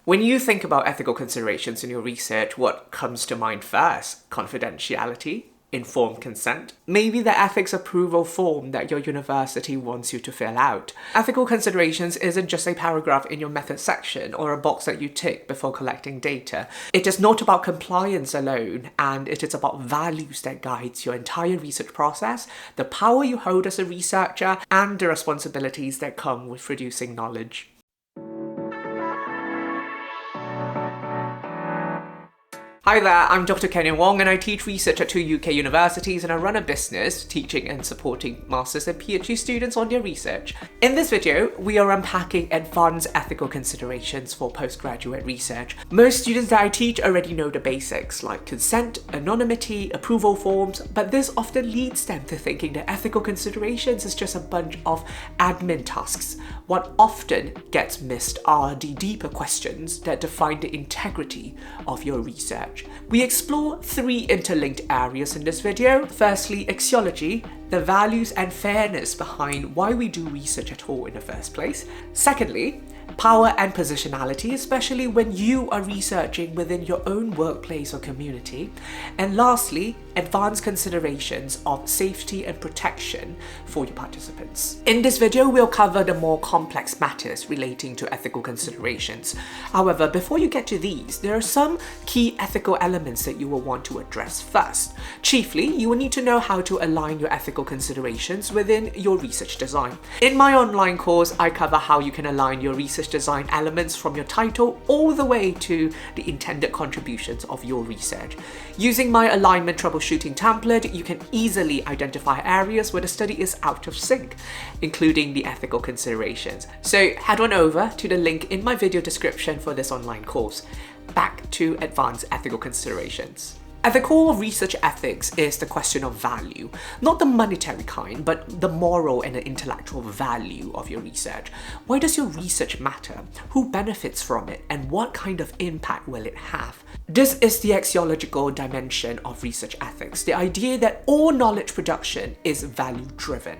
When you think about ethical considerations in your research, what comes to mind first? Confidentiality? Informed consent? Maybe the ethics approval form that your university wants you to fill out. Ethical considerations isn't just a paragraph in your methods section or a box that you tick before collecting data. It is not about compliance alone, and it is about values that guides your entire research process, the power you hold as a researcher, and the responsibilities that come with producing knowledge. Hi there, I'm Dr. Kenyon Wong and I teach research at 2 UK universities, and I run a business teaching and supporting Masters and PhD students on their research. In this video, we are unpacking advanced ethical considerations for postgraduate research. Most students that I teach already know the basics like consent, anonymity, approval forms, but this often leads them to thinking that ethical considerations is just a bunch of admin tasks. What often gets missed are the deeper questions that define the integrity of your research. We explore 3 interlinked areas in this video. Firstly, axiology, the values and fairness behind why we do research at all in the first place. Secondly, power and positionality, especially when you are researching within your own workplace or community. And lastly, advanced considerations of safety and protection for your participants. In this video, we'll cover the more complex matters relating to ethical considerations. However, before you get to these, there are some key ethical elements that you will want to address first. Chiefly, you will need to know how to align your ethical considerations within your research design. In my online course, I cover how you can align your research design elements from your title all the way to the intended contributions of your research. Using my alignment troubleshooting template, you can easily identify areas where the study is out of sync, including the ethical considerations. So head on over to the link in my video description for this online course. Back to advanced ethical considerations. At the core of research ethics is the question of value, not the monetary kind, but the moral and the intellectual value of your research. Why does your research matter? Who benefits from it? And what kind of impact will it have? This is the axiological dimension of research ethics, the idea that all knowledge production is value-driven.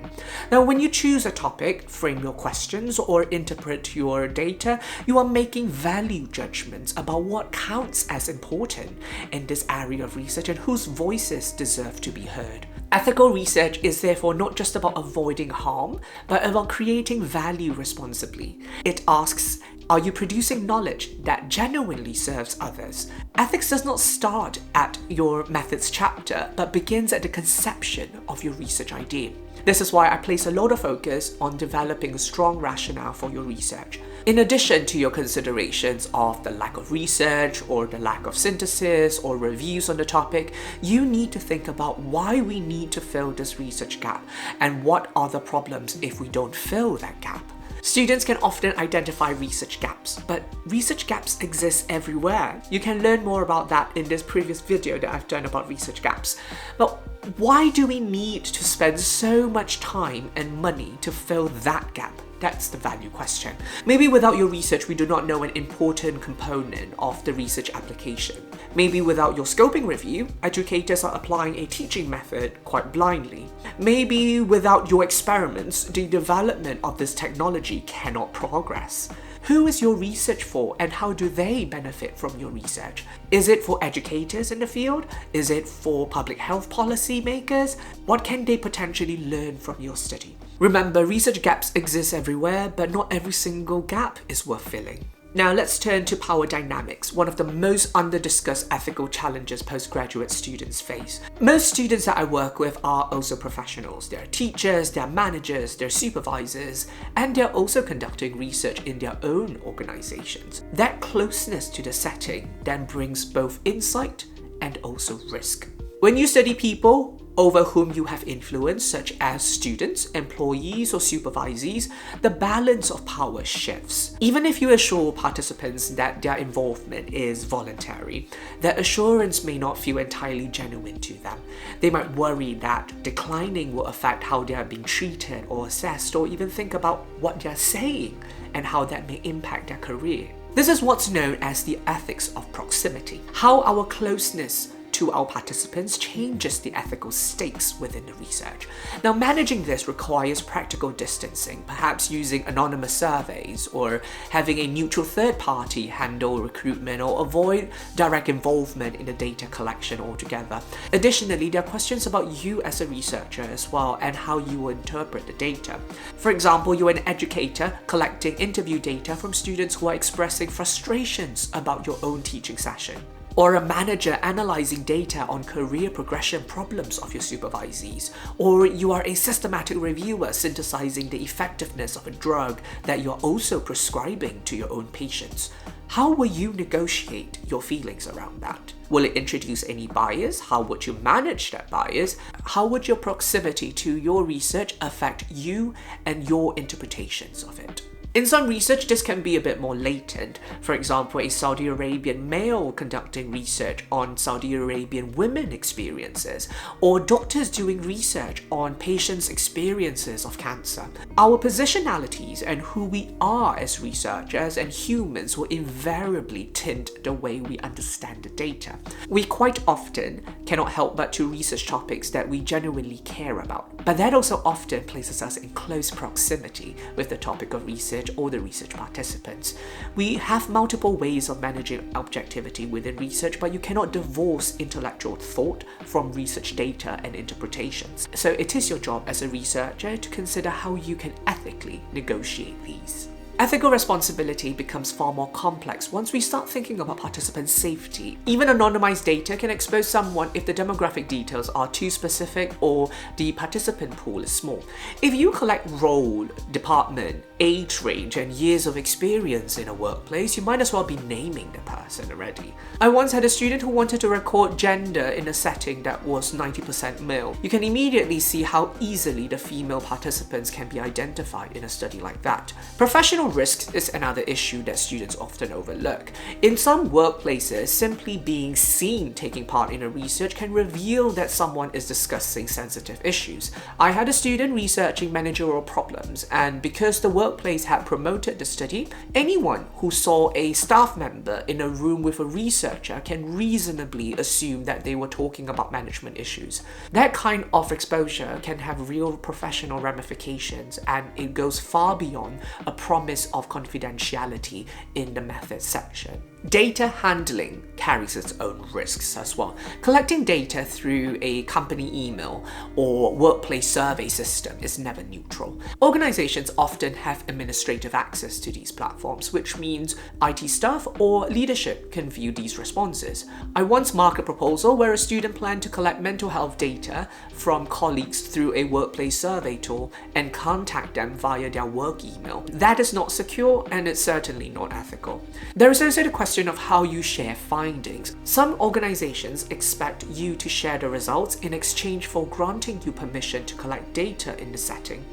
Now, when you choose a topic, frame your questions, or interpret your data, you are making value judgments about what counts as important in this area of research and whose voices deserve to be heard. Ethical research is therefore not just about avoiding harm, but about creating value responsibly. It asks, are you producing knowledge that genuinely serves others? Ethics does not start at your methods chapter, but begins at the conception of your research idea. This is why I place a lot of focus on developing a strong rationale for your research. In addition to your considerations of the lack of research or the lack of synthesis or reviews on the topic, you need to think about why we need to fill this research gap and what are the problems if we don't fill that gap. Students can often identify research gaps, but research gaps exist everywhere. You can learn more about that in this previous video that I've done about research gaps. But why do we need to spend so much time and money to fill that gap? That's the value question. Maybe without your research, we do not know an important component of the research application. Maybe without your scoping review, educators are applying a teaching method quite blindly. Maybe without your experiments, the development of this technology cannot progress. Who is your research for and how do they benefit from your research? Is it for educators in the field? Is it for public health policy makers? What can they potentially learn from your study? Remember, research gaps exist everywhere, but not every single gap is worth filling. Now let's turn to power dynamics, one of the most under-discussed ethical challenges postgraduate students face. Most students that I work with are also professionals. They're teachers, they're managers, they're supervisors, and they're also conducting research in their own organizations. That closeness to the setting then brings both insight and also risk. When you study people over whom you have influence, such as students, employees, or supervisees, the balance of power shifts. Even if you assure participants that their involvement is voluntary, the assurance may not feel entirely genuine to them. They might worry that declining will affect how they are being treated or assessed, or even think about what they are saying and how that may impact their career. This is what's known as the ethics of proximity, how our closeness to our participants changes the ethical stakes within the research. Now, managing this requires practical distancing, perhaps using anonymous surveys or having a neutral third party handle recruitment or avoid direct involvement in the data collection altogether. Additionally, there are questions about you as a researcher as well and how you will interpret the data. For example, you're an educator collecting interview data from students who are expressing frustrations about your own teaching session, or a manager analyzing data on career progression problems of your supervisees, or you are a systematic reviewer synthesizing the effectiveness of a drug that you're also prescribing to your own patients. How will you negotiate your feelings around that? Will it introduce any bias? How would you manage that bias? How would your proximity to your research affect you and your interpretations of it? In some research, this can be a bit more latent. For example, a Saudi Arabian male conducting research on Saudi Arabian women experiences, or doctors doing research on patients' experiences of cancer. Our positionalities and who we are as researchers and humans will invariably tint the way we understand the data. We quite often cannot help but to research topics that we genuinely care about, but that also often places us in close proximity with the topic of research or the research participants. We have multiple ways of managing objectivity within research, but you cannot divorce intellectual thought from research data and interpretations. So it is your job as a researcher to consider how you can ethically negotiate these. Ethical responsibility becomes far more complex once we start thinking about participant safety. Even anonymized data can expose someone if the demographic details are too specific or the participant pool is small. If you collect role, department, age range, and years of experience in a workplace, you might as well be naming the person already. I once had a student who wanted to record gender in a setting that was 90% male. You can immediately see how easily the female participants can be identified in a study like that. Professional risks is another issue that students often overlook. In some workplaces, simply being seen taking part in a research can reveal that someone is discussing sensitive issues. I had a student researching managerial problems, and because the workplace had promoted the study, anyone who saw a staff member in a room with a researcher can reasonably assume that they were talking about management issues. That kind of exposure can have real professional ramifications, and it goes far beyond a promise of confidentiality in the methods section. Data handling carries its own risks as well. Collecting data through a company email or workplace survey system is never neutral. Organizations often have administrative access to these platforms, which means IT staff or leadership can view these responses. I once marked a proposal where a student planned to collect mental health data from colleagues through a workplace survey tool and contact them via their work email. That is not secure, and it's certainly not ethical. There is also the question of how you share findings. Some organizations expect you to share the results in exchange for granting you permission to collect data in the setting.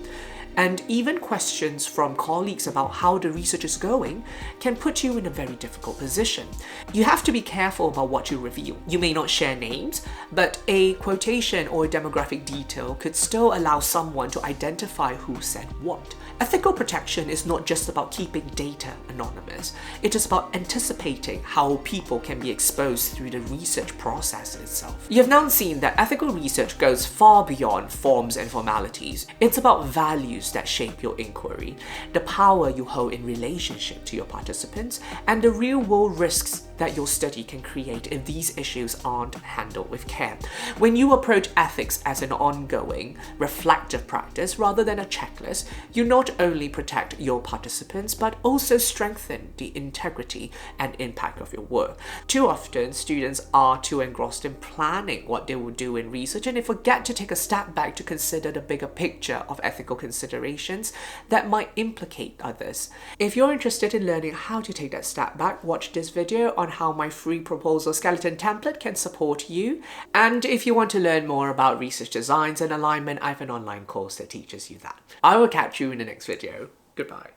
And even questions from colleagues about how the research is going can put you in a very difficult position. You have to be careful about what you reveal. You may not share names, but a quotation or a demographic detail could still allow someone to identify who said what. Ethical protection is not just about keeping data anonymous. It is about anticipating how people can be exposed through the research process itself. You have now seen that ethical research goes far beyond forms and formalities. It's about values that shape your inquiry, the power you hold in relationship to your participants, and the real-world risks that your study can create if these issues aren't handled with care. When you approach ethics as an ongoing, reflective practice rather than a checklist, you not only protect your participants but also strengthen the integrity and impact of your work. Too often, students are too engrossed in planning what they will do in research, and they forget to take a step back to consider the bigger picture of ethical considerations that might implicate others. If you're interested in learning how to take that step back, watch this video on how my free proposal skeleton template can support you. And if you want to learn more about research designs and alignment, I have an online course that teaches you that. I will catch you in the next video. Goodbye.